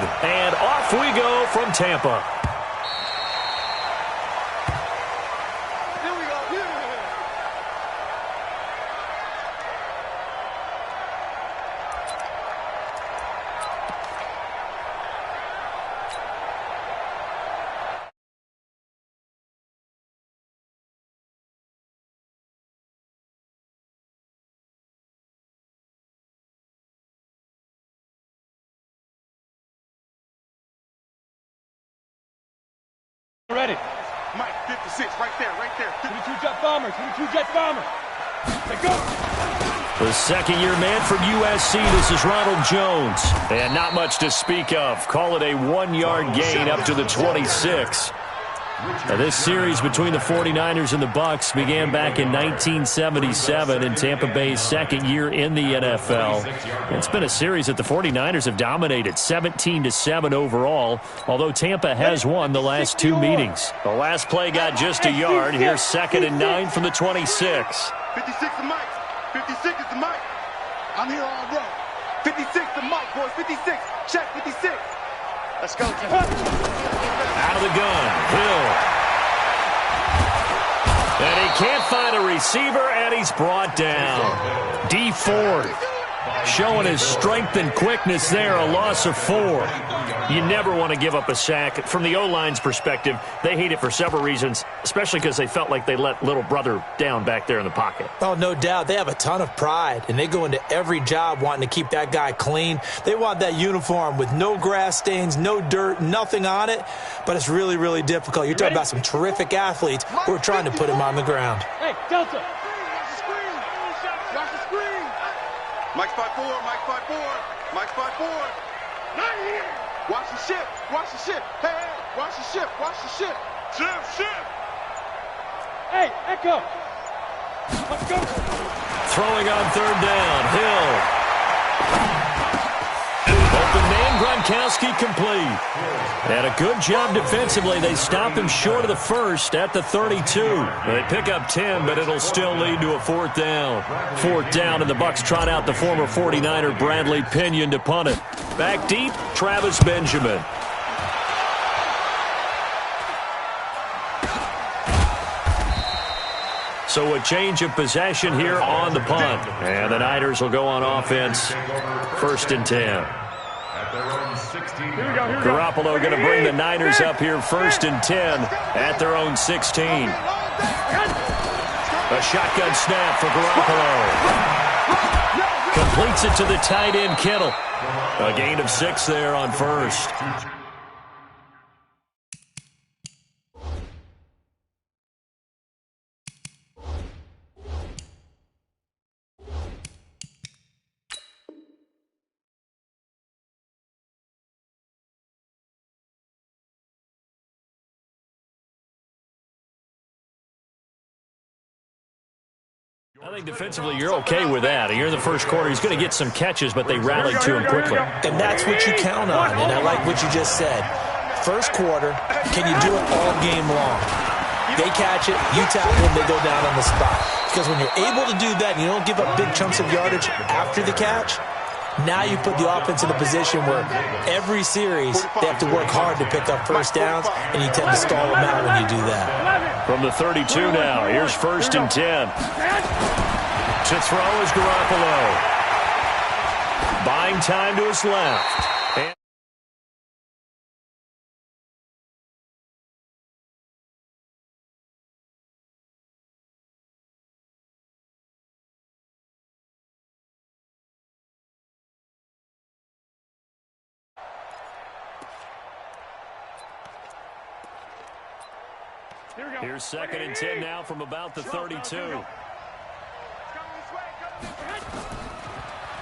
good. And off we go from Tampa. Ready. Mike, 56, right there, right there. 22 jet bombers, 22 jet bombers. Let's go. The second-year man from USC, this is Ronald Jones. And not much to speak of. Call it a 1-yard gain up to the 26. Now, this series between the 49ers and the Bucs began back in 1977 in Tampa Bay's second year in the NFL. It's been a series that the 49ers have dominated, 17-7 overall, although Tampa has won the last two meetings. The last play got just a yard. Here's 2nd and 9 from the 26. 56 to Mike. 56 is the Mike. I'm here all day. 56 to Mike, boys. 56. Check 56. Let's go, Jim. Out of the gun, Hill. And he can't find a receiver, and he's brought down. D Ford showing his strength and quickness there, a loss of 4. You never want to give up a sack. From the O-line's perspective, they hate it for several reasons, especially because they felt like they let little brother down back there in the pocket. Oh, no doubt. They have a ton of pride, and they go into every job wanting to keep that guy clean. They want that uniform with no grass stains, no dirt, nothing on it, but it's really, really difficult. You're talking about some terrific athletes who are trying to put him on the ground. Hey, Delta. Watch the screen. Mike's 5'4", Mike's 5'4", Mike's 5'4". Not here. Watch the ship, watch the ship. Hey, watch the ship, watch the ship. Ship. Hey, Echo. Let's go. Throwing on 3rd down, Hill. Open man, Gronkowski complete. And a good job defensively. They stop him short of the first at the 32. They pick up 10, but it'll still lead to a 4th down. 4th down, and the Bucs trot out the former 49er Bradley Pinion to punt it. Back deep, Travis Benjamin. So a change of possession here on the punt. And the Niners will go on offense. 1st and 10. Garoppolo going to bring the Niners up here 1st and 10 at their own 16. A shotgun snap for Garoppolo. Completes it to the tight end, Kittle. A gain of 6 there on 1st. I think defensively you're okay with that. Here in the first quarter, he's going to get some catches, but they rallied to him quickly. And that's what you count on, and I like what you just said. First quarter, can you do it all game long? They catch it, you tackle them, they go down on the spot. Because when you're able to do that and you don't give up big chunks of yardage after the catch, now you put the offense in a position where every series they have to work hard to pick up first downs, and you tend to stall them out when you do that. From the 32 now, here's 1st and 10. To throw is Garoppolo. Buying time to his left. And here's 2nd and 10 now from about the 32.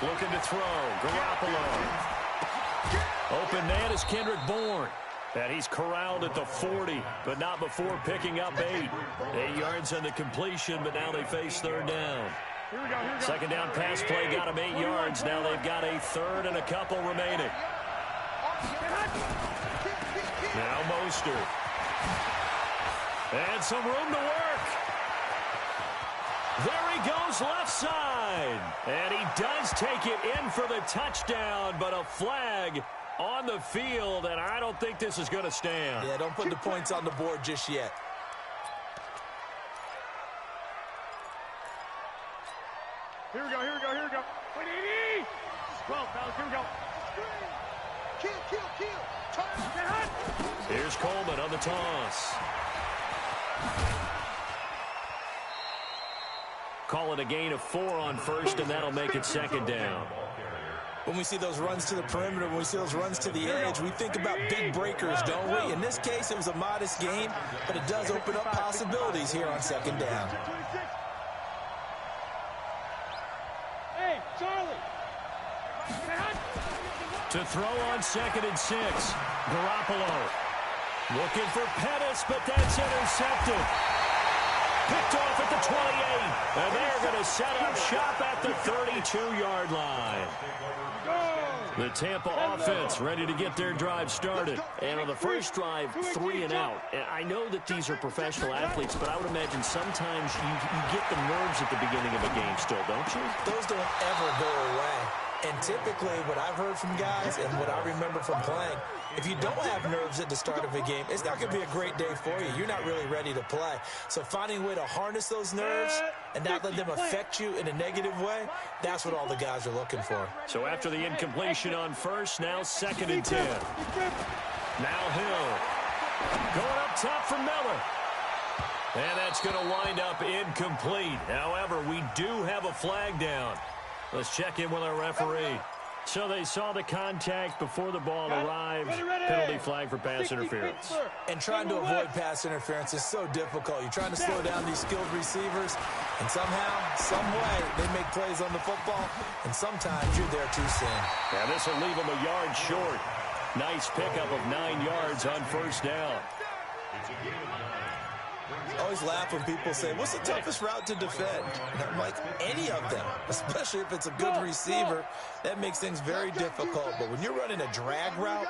Looking to throw. Garoppolo. Open man is Kendrick Bourne. And he's corralled at the 40, but not before picking up 8. 8 yards on the completion, but now they face 3rd down. Second down pass play got him 8 yards. Now they've got a 3rd and a couple remaining. Now Mostert. And some room to work. There he goes left side. And he does take it in for the touchdown, but a flag on the field, and I don't think this is going to stand. Yeah, don't put the points on the board just yet. Here we go, here we go, here we go. 12, fellas, here we go. Kill. Turn. Here's Coleman on the toss. Call it a gain of 4 on first, and that'll make it second down. When we see those runs to the perimeter, when we see those runs to the edge, we think about big breakers, don't we? In this case, it was a modest gain, but it does open up possibilities here on second down. Hey, Charlie. To throw on 2nd and 6. Garoppolo looking for Pettis, but that's intercepted. Picked off at the 28. And they're going to set up shop at the 32-yard line. The Tampa offense ready to get their drive started. And on the first drive, 3 and out. And I know that these are professional athletes, but I would imagine sometimes you get the nerves at the beginning of a game still, don't you? Those don't ever go away. And typically, what I've heard from guys and what I remember from playing, if you don't have nerves at the start of a game, it's not going to be a great day for you. You're not really ready to play. So finding a way to harness those nerves and not let them affect you in a negative way, that's what all the guys are looking for. So after the incompletion on first, now 2nd and 10. Now Hill going up top for Miller. And that's going to wind up incomplete. However, we do have a flag down. Let's check in with our referee. So they saw the contact before the ball arrived. Penalty flag for pass interference. And trying to avoid pass interference is so difficult. You're trying to slow down these skilled receivers, and somehow, some way, they make plays on the football, and sometimes you're there too soon. Now this will leave them a yard short. Nice pickup of 9 yards on first down. I always laugh when people say, what's the toughest route to defend? And I'm like, any of them, especially if it's a good receiver. That makes things very difficult. But when you're running a drag route,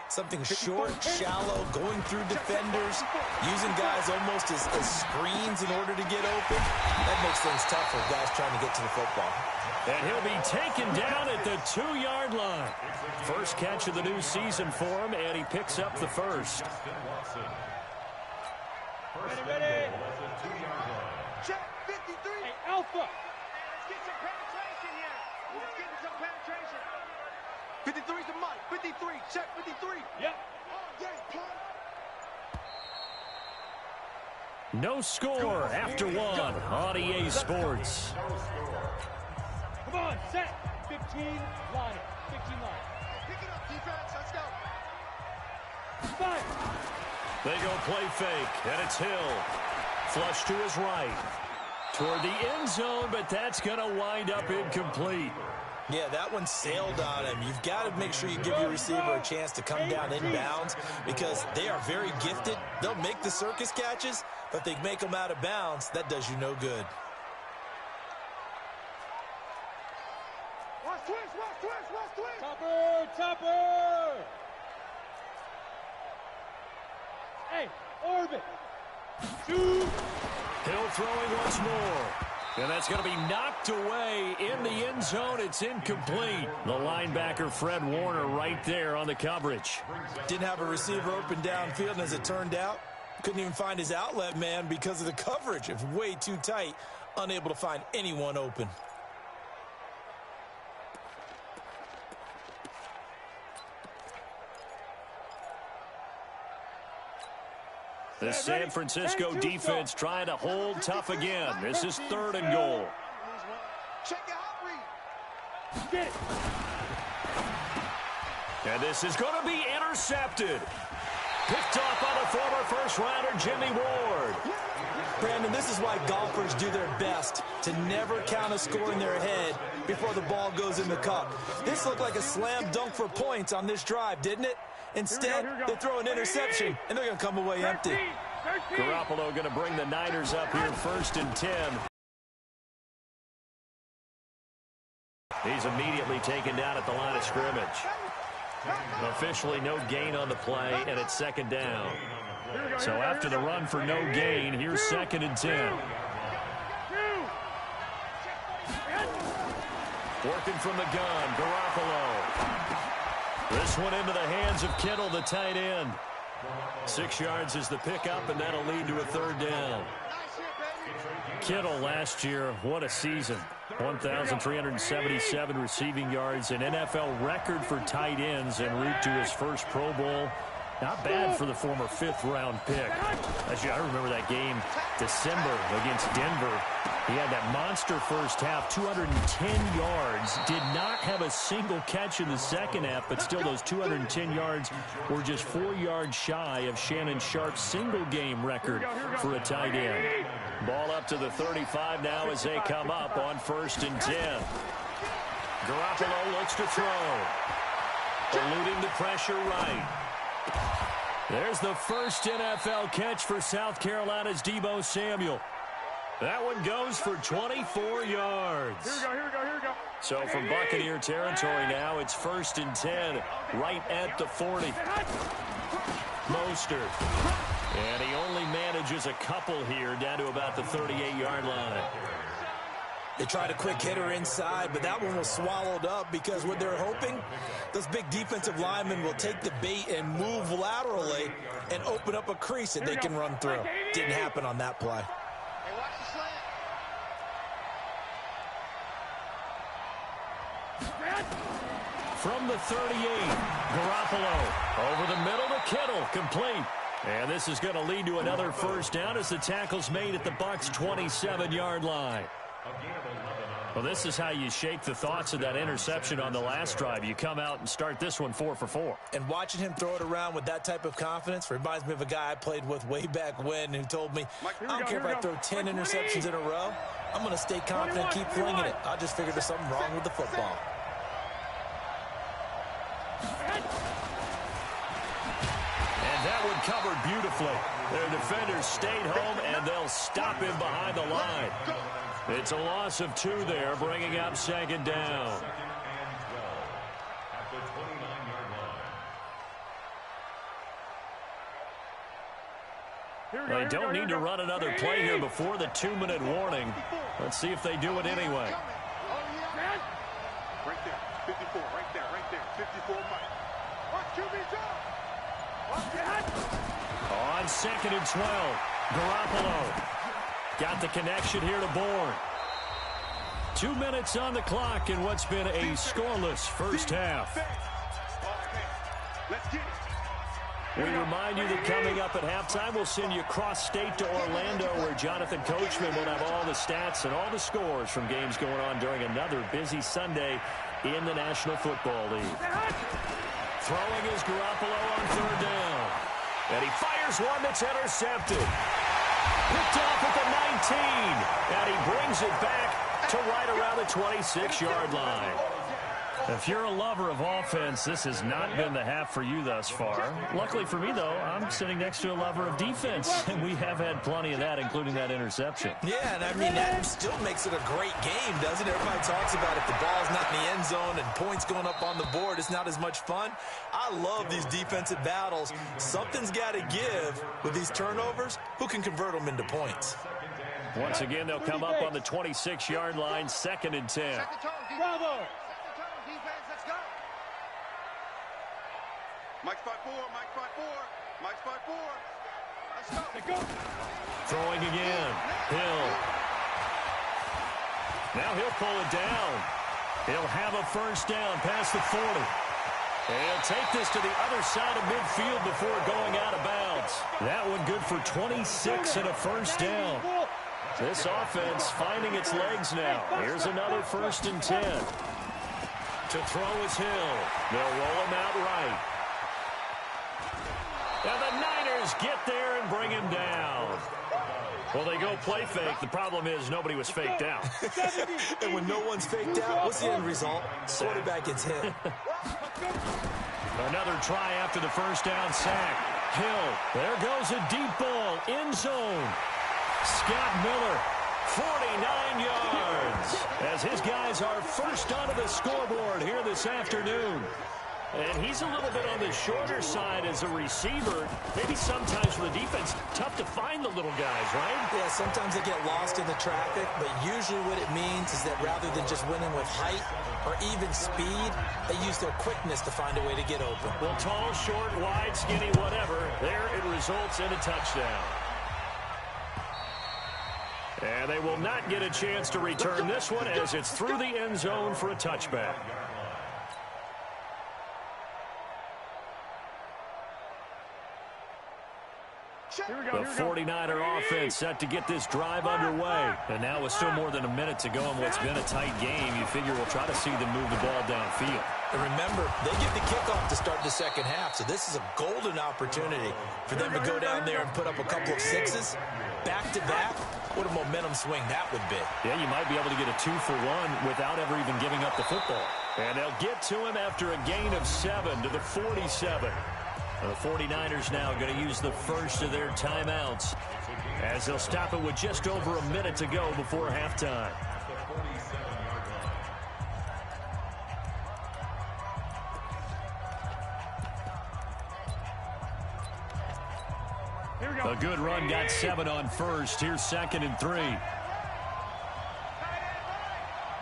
something short, shallow, going through defenders, using guys almost as screens in order to get open, that makes things tough for guys trying to get to the football. And he'll be taken down at the 2-yard line. First catch of the new season for him, and he picks up the first. Ready. Check 53. Hey, Alpha. Let's get some penetration here. Let's get some penetration. 53's the mic. 53. Check 53. Yep. No score after 1 on EA Sports. Come on, set. 15 line. 15 line. Pick it up, defense. Let's go. 5. They go play fake, and it's Hill. Flush to his right. Toward the end zone, but that's going to wind up incomplete. Yeah, that one sailed on him. You've got to make sure you give your receiver a chance to come down inbounds because they are very gifted. They'll make the circus catches, but if they make them out of bounds, that does you no good. Watch twist. Topper. Hey, orbit. 2. Hill throwing once more. And that's going to be knocked away in the end zone. It's incomplete. The linebacker, Fred Warner, right there on the coverage. Didn't have a receiver open downfield, and as it turned out, couldn't even find his outlet man because of the coverage. It was way too tight, unable to find anyone open. The San Francisco defense trying to hold tough again. This is 3rd and goal. Check your hot read. Get it. And this is going to be intercepted. Picked off by the former first-rounder Jimmy Ward. Brandon, this is why golfers do their best to never count a score in their head before the ball goes in the cup. This looked like a slam dunk for points on this drive, didn't it? Instead, they throw an interception, and they're going to come away empty. Garoppolo going to bring the Niners up here 1st and 10. He's immediately taken down at the line of scrimmage. Officially no gain on the play, and it's 2nd down. So after the run for no gain, here's 2nd and 10. Working from the gun, Garoppolo. This one into the hands of Kittle, the tight end. 6 yards is the pickup, and that'll lead to a third down. Kittle last year, what a season. 1,377 receiving yards, an NFL record for tight ends en route to his first Pro Bowl. Not bad for the former 5th-round pick. I remember that game, December, against Denver. He had that monster first half, 210 yards. Did not have a single catch in the second half, but still those 210 yards were just 4 yards shy of Shannon Sharp's single-game record for a tight end. Ball up to the 35 now as they come up on 1st and 10. Garoppolo looks to throw. Eluding the pressure right. There's the first NFL catch for South Carolina's Deebo Samuel. That one goes for 24 yards. Here we go. So from Buccaneer territory now, it's 1st and 10, right at the 40. Mostert. And he only manages a couple here, down to about the 38-yard line. They tried a quick hitter inside, but that one was swallowed up because what they're hoping, those big defensive linemen will take the bait and move laterally and open up a crease that they can run through. Didn't happen on that play. Hey, watch the slant. From the 38, Garoppolo over the middle to Kittle, complete. And this is going to lead to another first down as the tackle's made at the Bucs' 27-yard line. Well, this is how you shake the thoughts of that interception on the last drive. You come out and start this one 4 for 4. And watching him throw it around with that type of confidence reminds me of a guy I played with way back when who told me, I don't care if I throw 10 interceptions in a row. I'm going to stay confident, keep flinging it. I just figured there's something wrong with the football. And that one covered beautifully. Their defenders stayed home, and they'll stop him behind the line. It's a loss of 2 there, bringing up 2nd down. They don't need to run another play here before the 2-minute warning. Let's see if they do it anyway. Right there, 54, right there, 54, Mike. Watch QB drop. On 2nd and 12, Garoppolo got the connection here to Bourne. 2 minutes on the clock in what's been a scoreless first half. Let's get it. We remind you that coming up at halftime, we'll send you cross-state to Orlando, where Jonathan Coachman will have all the stats and all the scores from games going on during another busy Sunday in the National Football League. Throwing is Garoppolo on 3rd down. And he fires one that's intercepted. Picked off at the 19. And he brings it back to right around the 26-yard line. If you're a lover of offense, this has not been the half for you thus far. Luckily for me, though, I'm sitting next to a lover of defense, and we have had plenty of that, including that interception. Yeah, and I mean, that still makes it a great game, doesn't it? Everybody talks about if the ball's not in the end zone and points going up on the board, it's not as much fun. I love these defensive battles. Something's got to give with these turnovers. Who can convert them into points? Once again, they'll come up on the 26-yard line, 2nd and 10. Bravo. Mike's 5-4, Mike's 5-4, Mike's 5-4. Let's go. Throwing again. Hill. Now he'll pull it down. He'll have a first down past the 40. And he'll take this to the other side of midfield before going out of bounds. That one good for 26 and a first down. This offense finding its legs now. Here's another 1st and 10. To throw is Hill. They'll roll him out right. And the Niners get there and bring him down. Well, they go play fake. The problem is nobody was faked out. And when no one's faked out, what's the end result? Quarterback gets hit. Another try after the first down sack. Hill. There goes a deep ball. End zone. Scott Miller. 49 yards. As his guys are first onto the scoreboard here this afternoon. And he's a little bit on the shorter side as a receiver. Maybe sometimes for the defense, tough to find the little guys, right? Yeah, sometimes they get lost in the traffic, but usually what it means is that rather than just winning with height or even speed, they use their quickness to find a way to get open. Well, tall, short, wide, skinny, whatever, there it results in a touchdown. And they will not get a chance to return this one as it's through the end zone for a touchback. The 49er offense set to get this drive underway. And now with still more than a minute to go in what's been a tight game, you figure we'll try to see them move the ball downfield. And remember, they get the kickoff to start the second half, so this is a golden opportunity for them to go down there and put up a couple of sixes back-to-back. What a momentum swing that would be. Yeah, you might be able to get a 2-for-1 without ever even giving up the football. And they'll get to him after a gain of 7 to the 47. The 49ers now going to use the first of their timeouts as they'll stop it with just over a minute to go before halftime. A good run got 7 on first. Here's 2nd and 3.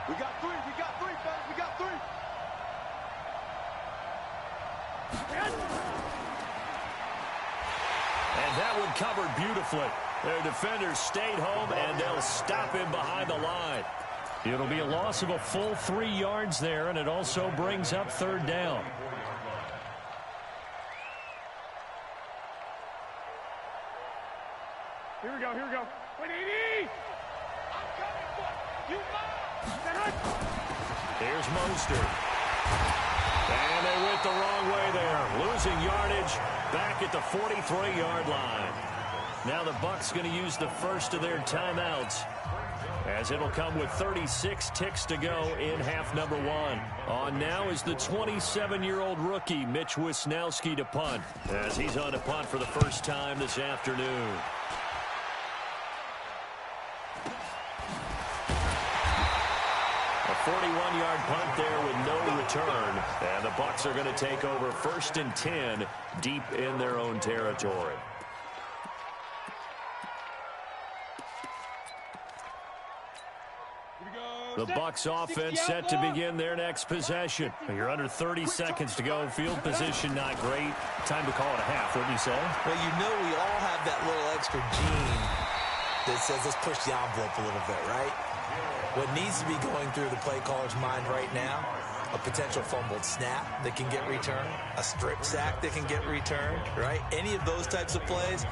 We got 3, fellas, we got 3. And that one covered beautifully. Their defenders stayed home, and they'll stop him behind the line. It'll be a loss of a full 3 yards there, and it also brings up 3rd down. Here we go, here we go. 180! I'm coming for you. Here's Mostert. And they went the wrong way there. Losing yardage back at the 43-yard line. Now the Bucs going to use the first of their timeouts, as it'll come with 36 ticks to go in half number 1. On now is the 27-year-old rookie, Mitch Wisnowski, to punt, as he's on to punt for the first time this afternoon. A 41-yard punt there with no return, and the Bucs are going to take over 1st and 10 deep in their own territory. The Bucs offense set to begin their next possession. You're under 30 seconds to go. Field position not great. Time to call it a half, wouldn't you say? Well, you know we all have that little extra gene that says let's push the envelope a little bit, right? What needs to be going through the play caller's mind right now, a potential fumbled snap that can get returned, a strip sack that can get returned, right? Any of those types of plays,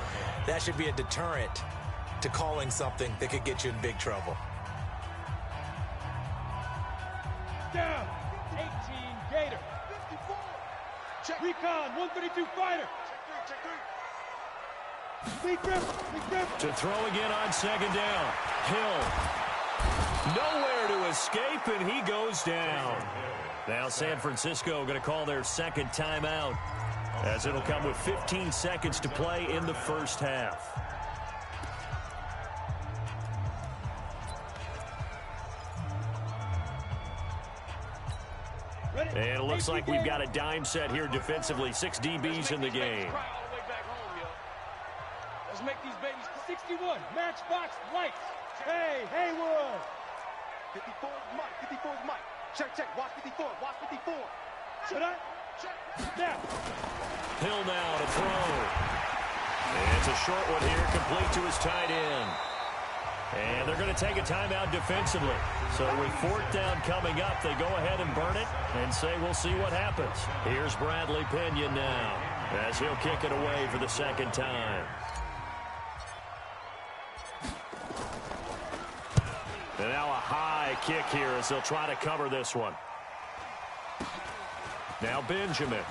that should be a deterrent to calling something that could get you in big trouble. Down. 18 Gator. 54. Check. Recon. 132 fighter. Check 3. Big grip. To throw again on 2nd down. Hill. Nowhere to escape, and he goes down. Now San Francisco going to call their 2nd timeout, as it'll come with 15 seconds to play in the first half. And it looks like we've got a dime set here defensively. 6 DBs in the game. Let's make these babies 61. Matchbox lights. Hey, Haywood. 54 is Mike. 54 is Mike. Check. Watch 54. Watch 54. Should I? Check. Now. Hill now to throw. And it's a short one here, complete to his tight end. And they're going to take a timeout defensively. So with 4th down coming up, they go ahead and burn it and say we'll see what happens. Here's Bradley Pinion now, as he'll kick it away for the 2nd time. And now a high kick here as they'll try to cover this one. Now Benjamin.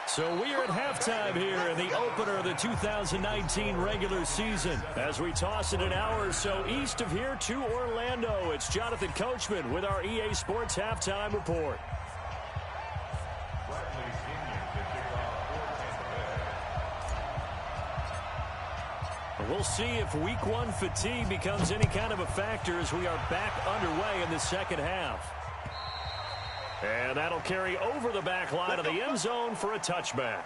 So we are at halftime here in the opener of the 2019 regular season. As we toss it an hour or so east of here to Orlando, it's Jonathan Coachman with our EA Sports Halftime Report. We'll see if week one fatigue becomes any kind of a factor as we are back underway in the second half. And that'll carry over the back line of the end zone for a touchback.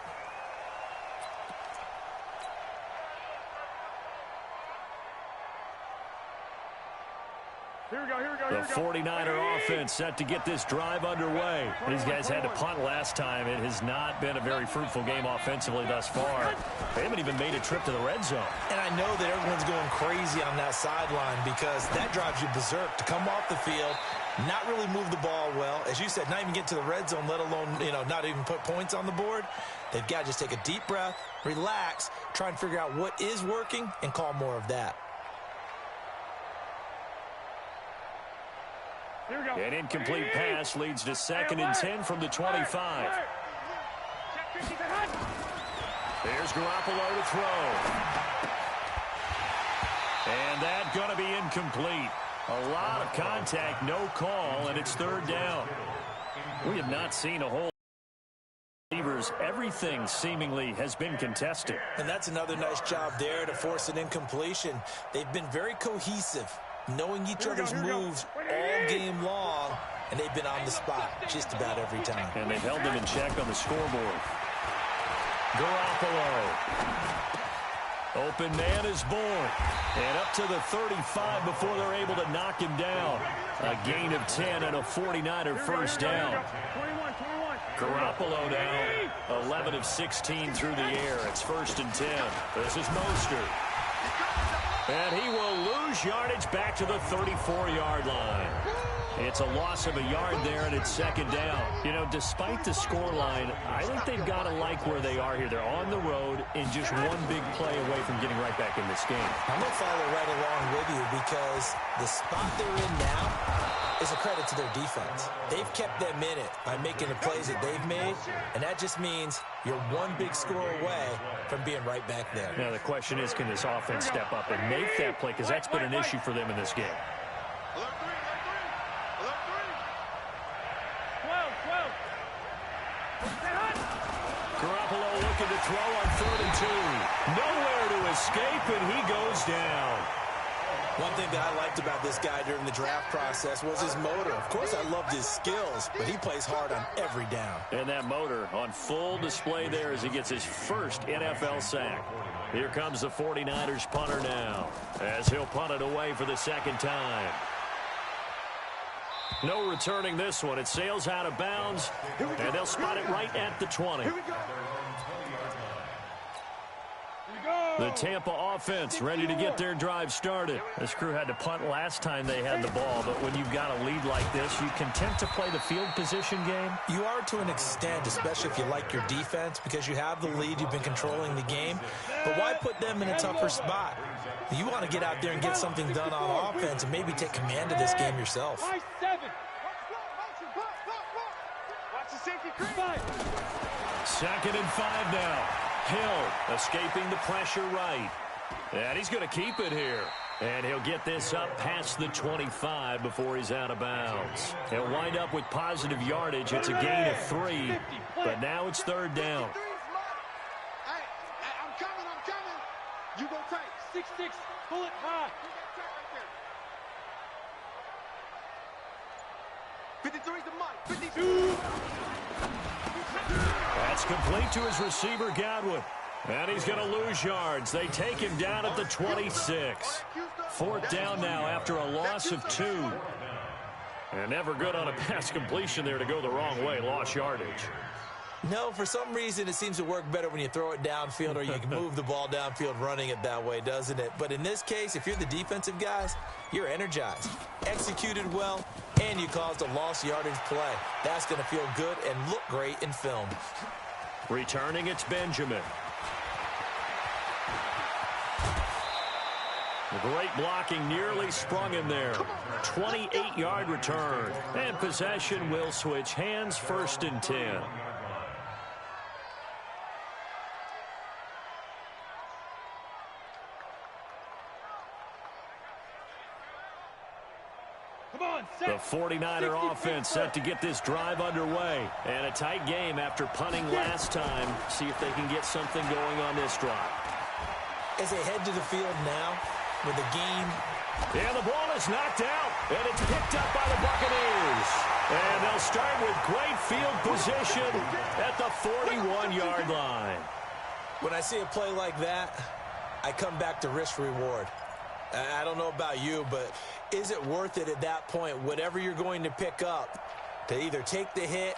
The 49er offense set to get this drive underway. These guys had to punt last time. It has not been a very fruitful game offensively thus far. They haven't even made a trip to the red zone. And I know that everyone's going crazy on that sideline because that drives you berserk to come off the field, not really move the ball well. As you said, not even get to the red zone, let alone, not even put points on the board. They've got to just take a deep breath, relax, try and figure out what is working, and call more of that. An incomplete pass leads to 2nd and 10 from the 25. There's Garoppolo to throw. And that's going to be incomplete. A lot of contact, no call, and it's 3rd down. We have not seen a whole receivers. Everything seemingly has been contested. And that's another nice job there to force an incompletion. They've been very cohesive, knowing each other's moves all game long, and they've been on the spot just about every time. And they've held them in check on the scoreboard. Garoppolo. Open man is born. And up to the 35 before they're able to knock him down. A gain of 10 and a 49er first down. Garoppolo now 11 of 16 through the air. It's 1st and 10. This is Mostert. And he will lose yardage back to the 34-yard line. It's a loss of a yard there, and it's 2nd down. Despite the scoreline, I think they've got to like where they are here. They're on the road and just one big play away from getting right back in this game. I'm going to follow right along with you because the spot they're in now is a credit to their defense. They've kept them in it by making the plays that they've made, and that just means you're one big score away from being right back there. Now, the question is, can this offense step up and make that play? Because that's been an issue for them in this game. Garoppolo looking to throw on 3rd and 2. Nowhere to escape, and he goes down. One thing that I liked about this guy during the draft process was his motor. Of course, I loved his skills, but he plays hard on every down. And that motor on full display there as he gets his first NFL sack. Here comes the 49ers punter now, as he'll punt it away for the 2nd time. No returning this one. It sails out of bounds, and they'll spot it right at the 20. The Tampa offense ready to get their drive started. This crew had to punt last time they had the ball, but when you've got a lead like this, you content to play the field position game? You are to an extent, especially if you like your defense, because you have the lead, you've been controlling the game. But why put them in a tougher spot? You want to get out there and get something done on offense and maybe take command of this game yourself. 2nd and 5 now. Hill escaping the pressure right. And he's going to keep it here. And he'll get this up past the 25 before he's out of bounds. He'll wind up with positive yardage. It's a gain of 3, but now it's 3rd down. Hey, I'm coming. You go tight. 6'6", pull it high. 53's the mic. 52. That's complete to his receiver, Godwin. And he's going to lose yards. They take him down at the 26. 4th down now after a loss of 2. And never good on a pass completion there to go the wrong way. Lost yardage. No, for some reason it seems to work better when you throw it downfield or you can move the ball downfield running it that way, doesn't it? But in this case, if you're the defensive guys, you're energized, executed well, and you caused a lost yardage play. That's going to feel good and look great in film. Returning, it's Benjamin. The great blocking nearly sprung him there. 28-yard return. And possession will switch hands, 1st and 10. The 49er offense set to get this drive underway. And a tight game after punting last time. See if they can get something going on this drive. as they head to the field now with the game. And the ball is knocked out, and it's picked up by the Buccaneers. And they'll start with great field position at the 41-yard line. When I see a play like that, I come back to risk-reward. I don't know about you, but is it worth it at that point, whatever you're going to pick up, to either take the hit,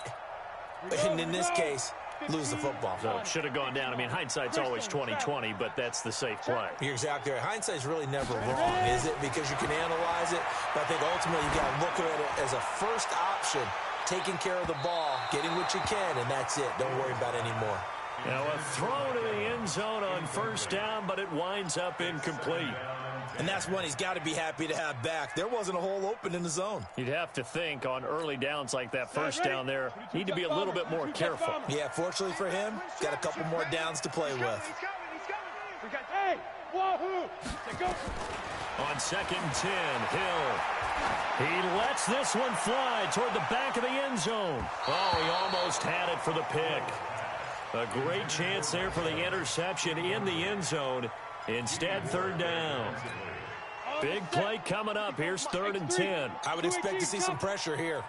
and in this case, lose the football? So it should have gone down. I mean, hindsight's always 20/20, but that's the safe play. You're exactly right. Hindsight's really never wrong, is it? Because you can analyze it, but I think ultimately you got to look at it as a first option, taking care of the ball, getting what you can, and that's it. Don't worry about it anymore. Now a throw to the end zone on first down, but it winds up incomplete. And that's one he's got to be happy to have back. There wasn't a hole open in the zone. You'd have to think on early downs like that first down there, need to be a little bit more careful. Yeah, fortunately for him, got a couple more downs to play with. Hey, wahoo! Go. On 2nd and 10, Hill. He lets this one fly toward the back of the end zone. Oh, he almost had it for the pick. A great chance there for the interception in the end zone. Instead, 3rd down. Big play coming up. Here's 3rd and 10. I would expect to see some pressure here.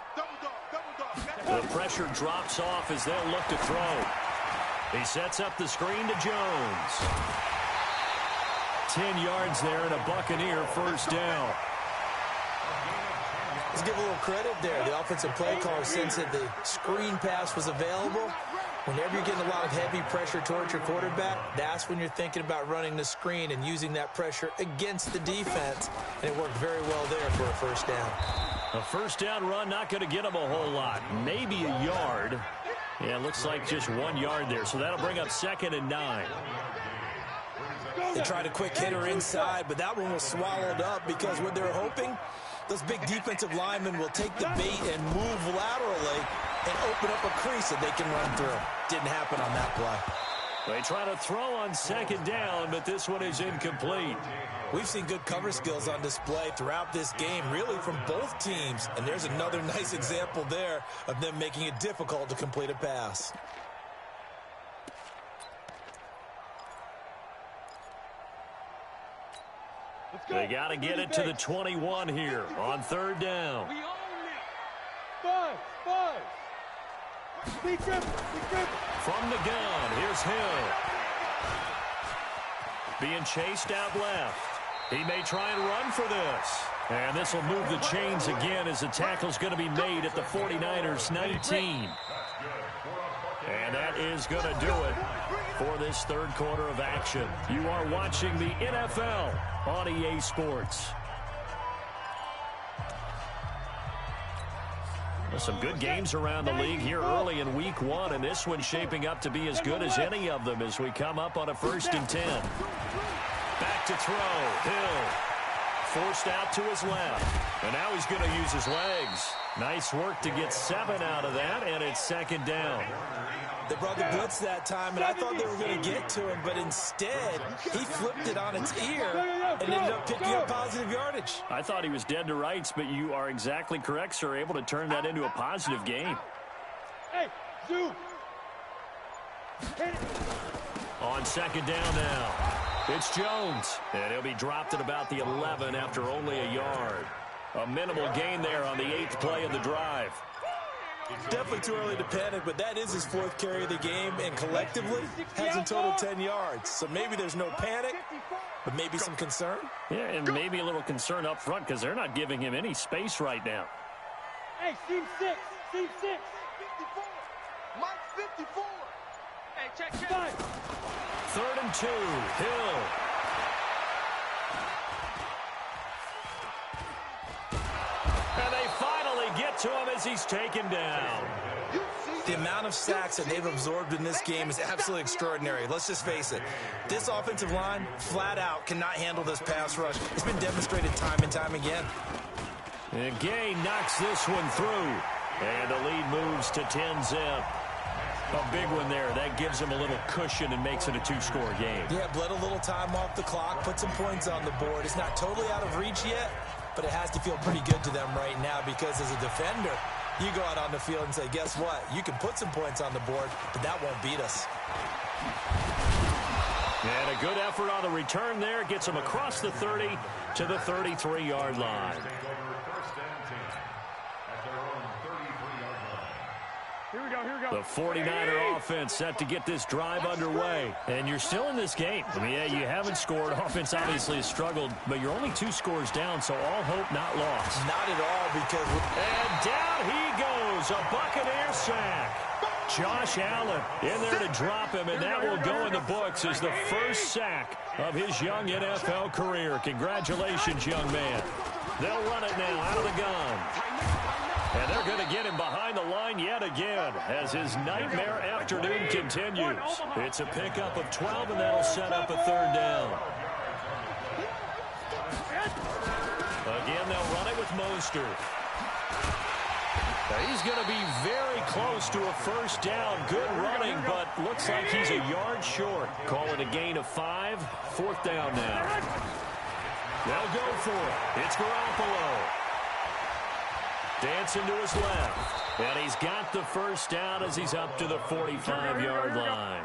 The pressure drops off as they'll look to throw. He sets up the screen to Jones. 10 yards there and a Buccaneer first down. Let's give a little credit there. The offensive play caller, since that the screen pass was available, whenever you're getting a lot of heavy pressure towards your quarterback, that's when you're thinking about running the screen and using that pressure against the defense. And it worked very well there for a first down. A first down run not going to get him a whole lot. Maybe a yard. Yeah, it looks like just 1 yard there. So that'll bring up 2nd and 9. They tried a quick hitter inside, but that one was swallowed up because what they're hoping, those big defensive linemen will take the bait and move laterally and open up a crease that they can run through. Didn't happen on that play. They try to throw on 2nd down, but this one is incomplete. We've seen good cover skills on display throughout this game, really from both teams. And there's another nice example there of them making it difficult to complete a pass. They got to get it to the 21 here on 3rd down. We own it. Five. Speed grip. From the gun, here's Hill. Being chased out left. He may try and run for this. And this will move the chains again as the tackle's going to be made at the 49ers 19. And that is going to do it for this 3rd quarter of action. You are watching the NFL on EA Sports. Well, some good games around the league here early in week 1, and this one's shaping up to be as good as any of them as we come up on a 1st and 10. Back to throw. Hill forced out to his left, and now he's going to use his legs. Nice work to get 7 out of that, and it's 2nd down. They brought the blitz that time, and I thought they were going to get to him, but instead, he flipped it on its ear and ended up picking up positive yardage. I thought he was dead to rights, but you are exactly correct, sir, able to turn that into a positive game. Hey, Zoo. On 2nd down now, it's Jones, and he'll be dropped at about the 11 after only a yard. A minimal gain there on the 8th play of the drive. Definitely too early to panic, but that is his 4th carry of the game, and collectively has in total 10 yards. So maybe there's no panic, but maybe some concern. Yeah, and maybe a little concern up front because they're not giving him any space right now. Hey, Team 6. 54. Mike 54. Hey, check. 3rd and 2, Hill. And they finally get to him as he's taken down. The amount of sacks that they've absorbed in this game is absolutely extraordinary. Let's just face it. This offensive line, flat out, cannot handle this pass rush. It's been demonstrated time and time again. And Gay knocks this one through. And the lead moves to 10-zip. A big one there. That gives him a little cushion and makes it a 2-score game. Yeah, bled a little time off the clock, put some points on the board. It's not totally out of reach yet, but it has to feel pretty good to them right now because as a defender, you go out on the field and say, guess what? You can put some points on the board, but that won't beat us. And a good effort on the return there. Gets him across the 30 to the 33-yard line. Here we go, here we go. The 49er offense set to get this drive underway. And you're still in this game. I mean, yeah, you haven't scored. Offense obviously has struggled, but you're only 2 scores down, so all hope not lost. Not at all, because... And down he goes. A Buccaneer sack. Josh Allen in there to drop him, and that will go in the books as the first sack of his young NFL career. Congratulations, young man. They'll run it now out of the gun. And they're going to get him behind the line yet again as his nightmare afternoon continues. It's a pickup of 12, and that'll set up a 3rd down. Again, they'll run it with Mostert. He's going to be very close to a 1st down. Good running, but looks like he's a yard short. Call it a gain of 5. 4th down now. They'll go for it. It's Garoppolo. Dancing to his left. And he's got the 1st down as he's up to the 45-yard line.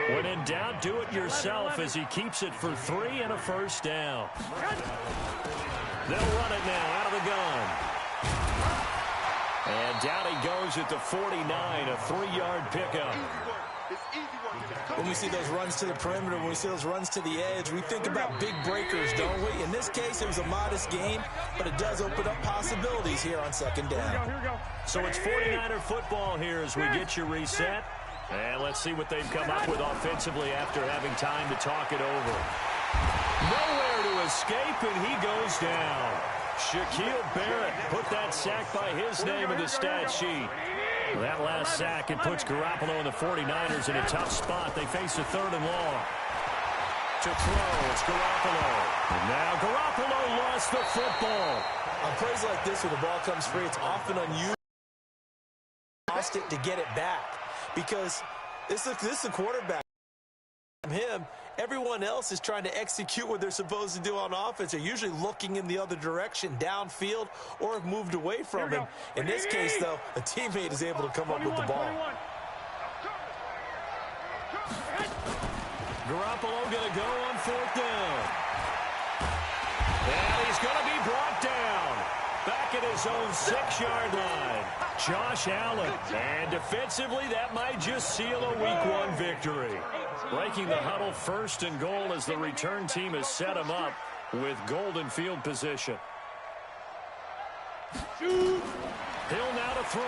When in doubt, do it yourself as he keeps it for 3 and a 1st down. They'll run it now out of the gun. And down he goes at the 49, a 3-yard pickup. When we see those runs to the perimeter, when we see those runs to the edge, we think about big breakers, don't we? In this case, it was a modest gain, but it does open up possibilities here on 2nd down. So it's 49er football here as we get you reset. And let's see what they've come up with offensively after having time to talk it over. Nowhere to escape, and he goes down. Shaquille Barrett put that sack by his name in the stat sheet. That last sack, it puts Garoppolo and the 49ers in a tough spot. They face a 3rd and long. To throw, it's Garoppolo. And now Garoppolo lost the football. On plays like this where the ball comes free, it's often unusual lost it to get it back. Because this is a quarterback. From him, everyone else is trying to execute what they're supposed to do on offense. They're usually looking in the other direction, downfield, or have moved away from him. In this case, though, a teammate is able to come up with the ball. Garoppolo going to go on 4th down. And he's going to be brought down. Back at his own 6-yard line. Josh Allen. And defensively, that might just seal a Week 1 victory. Breaking the huddle, 1st and goal as the return team has set him up with golden field position. Hill now to throw.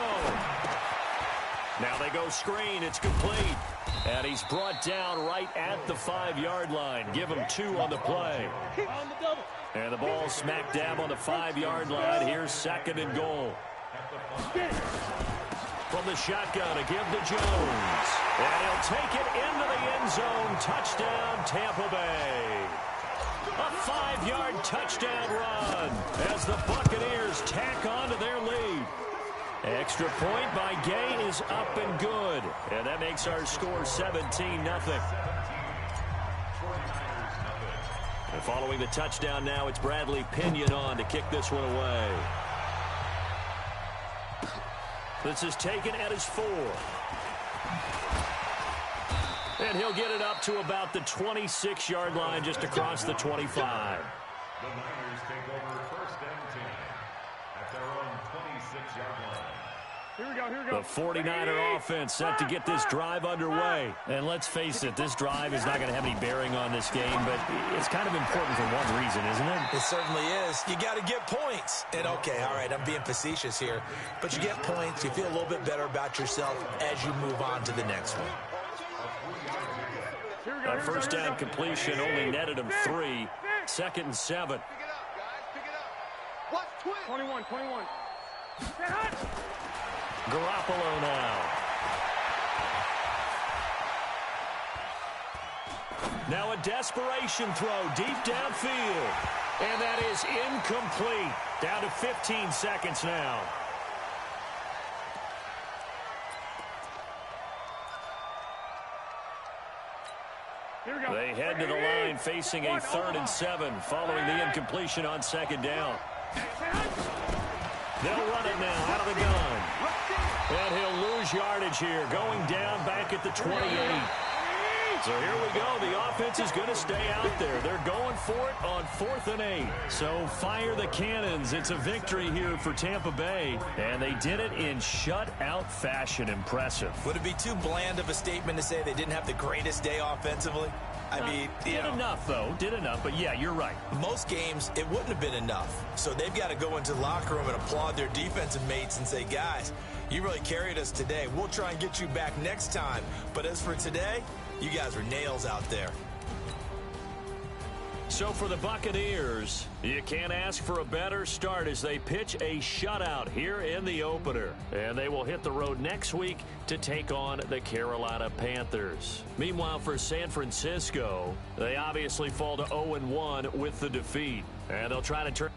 Now they go screen. It's complete. And he's brought down right at the 5-yard line. Give him 2 on the play. And the ball smack dab on the 5-yard line. Here's 2nd and goal. From the shotgun to give to Jones. And he'll take it into the end zone. Touchdown, Tampa Bay. A 5-yard touchdown run as the Buccaneers tack on to their lead. Extra point by Gay is up and good. And that makes our score 17-0. And following the touchdown now, it's Bradley Pinion on to kick this one away. This is taken at his 4. And he'll get it up to about the 26-yard line, just across the 25. The Niners take over 1st and 10 at their own 26-yard line. Here we go, here we go. The 49er offense set to get this drive underway. And let's face it, this drive is not going to have any bearing on this game, but it's kind of important for one reason, isn't it? It certainly is. You got to get points. And, okay, all right, I'm being facetious here. But you get points, you feel a little bit better about yourself as you move on to the next one. That 1st down completion only netted him 3. 2nd and 7. Pick it up, guys. Pick it up. Watch twin. 21. Garoppolo now. Now a desperation throw deep downfield. And that is incomplete. Down to 15 seconds now. They head to the line facing a 3rd and 7 following the incompletion on 2nd down. They'll run it now out of the gun. And he'll lose yardage here, going down back at the 28. So here we go. The offense is going to stay out there. They're going for it on 4th and 8. So fire the cannons. It's a victory here for Tampa Bay. And they did it in shutout fashion. Impressive. Would it be too bland of a statement to say they didn't have the greatest day offensively? I mean, did enough, though. Did enough. But, yeah, you're right. Most games, it wouldn't have been enough. So they've got to go into the locker room and applaud their defensive mates and say, guys, you really carried us today. We'll try and get you back next time. But as for today, you guys were nails out there. So for the Buccaneers, you can't ask for a better start as they pitch a shutout here in the opener. And they will hit the road next week to take on the Carolina Panthers. Meanwhile, for San Francisco, they obviously fall to 0-1 with the defeat. And they'll try to turn